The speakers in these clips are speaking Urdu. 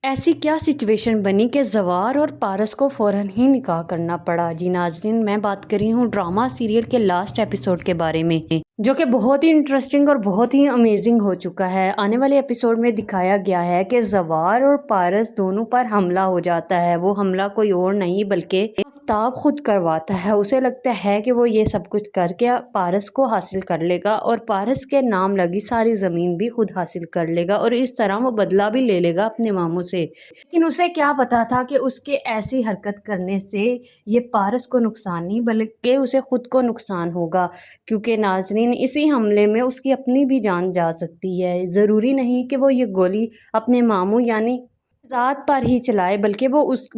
ایسی کیا سچویشن بنی کہ زوار اور پارس کو فوراً ہی نکاح کرنا پڑا؟ جی ناظرین، میں بات کر رہی ہوں ڈرامہ سیریل کے لاسٹ ایپیسوڈ کے بارے میں، جو کہ بہت ہی انٹرسٹنگ اور بہت ہی امیزنگ ہو چکا ہے۔ آنے والے ایپیسوڈ میں دکھایا گیا ہے کہ زوار اور پارس دونوں پر حملہ ہو جاتا ہے۔ وہ حملہ کوئی اور نہیں بلکہ آفتاب خود کرواتا ہے۔ اسے لگتا ہے کہ وہ یہ سب کچھ کر کے پارس کو حاصل کر لے گا اور پارس کے نام لگی ساری زمین بھی خود حاصل کر لے گا، اور اس طرح وہ بدلہ بھی لے لے گا اپنے ماموں سے۔ لیکن اسے کیا پتا تھا کہ اس کے ایسی حرکت کرنے سے یہ پارس کو نقصان نہیں بلکہ اسے خود کو نقصان ہوگا، کیونکہ ناظرین اسی حملے میں اس کی اپنی بھی جان جا سکتی ہے۔ ضروری نہیں کہ وہ یہ گولی اپنے ماموں یعنی ذات پر ہی چلائے، بلکہ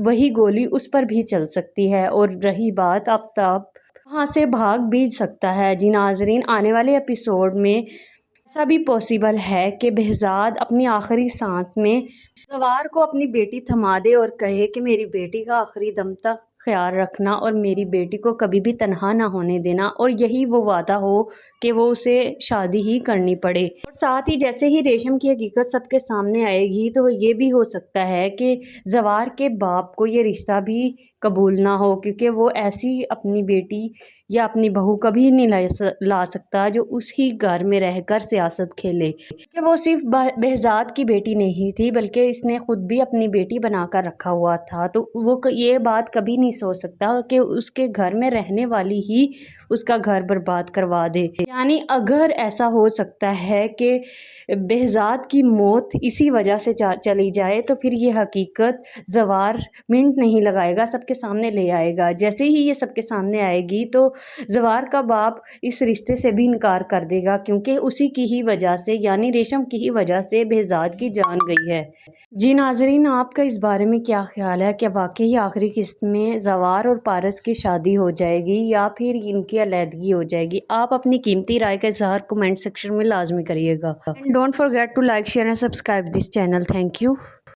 وہی گولی اس پر بھی چل سکتی ہے۔ اور رہی بات آفتاب، وہاں سے بھاگ بھی سکتا ہے۔ جی ناظرین، آنے والے ایپیسوڈ میں ایسا بھی پاسبل ہے کہ بہزاد اپنی آخری سانس میں زوار کو اپنی بیٹی تھما دے اور کہے کہ میری بیٹی کا آخری دم تک خیال رکھنا اور میری بیٹی کو کبھی بھی تنہا نہ ہونے دینا، اور یہی وہ وعدہ ہو کہ وہ اسے شادی ہی کرنی پڑے۔ اور ساتھ ہی جیسے ہی ریشم کی حقیقت سب کے سامنے آئے گی تو یہ بھی ہو سکتا ہے کہ زوار کے باپ کو یہ رشتہ بھی قبول نہ ہو، کیونکہ وہ ایسی اپنی بیٹی یا اپنی بہو کبھی نہیں لا سکتا جو اس ہی گھر میں رہ کر سیاست کھیلے، کہ وہ صرف بہزاد کی بیٹی نہیں تھی بلکہ اس نے خود بھی اپنی بیٹی بنا کر رکھا ہوا تھا۔ تو وہ یہ بات کبھی نہیں سوچ سکتا کہ اس کے گھر میں رہنے والی ہی اس کا گھر برباد کروا دے۔ یعنی اگر ایسا ہو سکتا ہے کہ بہزاد کی موت اسی وجہ سے چلی جائے تو پھر یہ حقیقت زوار منٹ نہیں لگائے گا، سب کے سامنے لے آئے گا۔ جیسے ہی یہ سب کے سامنے آئے گی تو زوار کا باپ اس رشتے سے بھی انکار کر دے گا، کیونکہ اسی کی ہی وجہ سے یعنی ریشم کی ہی وجہ سے بہزاد کی جان گئی ہے۔ جی ناظرین، آپ کا اس بارے میں کیا خیال ہے؟ کہ واقعی آخری قسط میں زوار اور پارس کی شادی ہو جائے گی یا پھر ان کی علیحدگی ہو جائے گی؟ آپ اپنی قیمتی رائے کا اظہار کمنٹ سیکشن میں لازمی کریے گا۔ And don't forget to like, share and subscribe this channel. Thank you.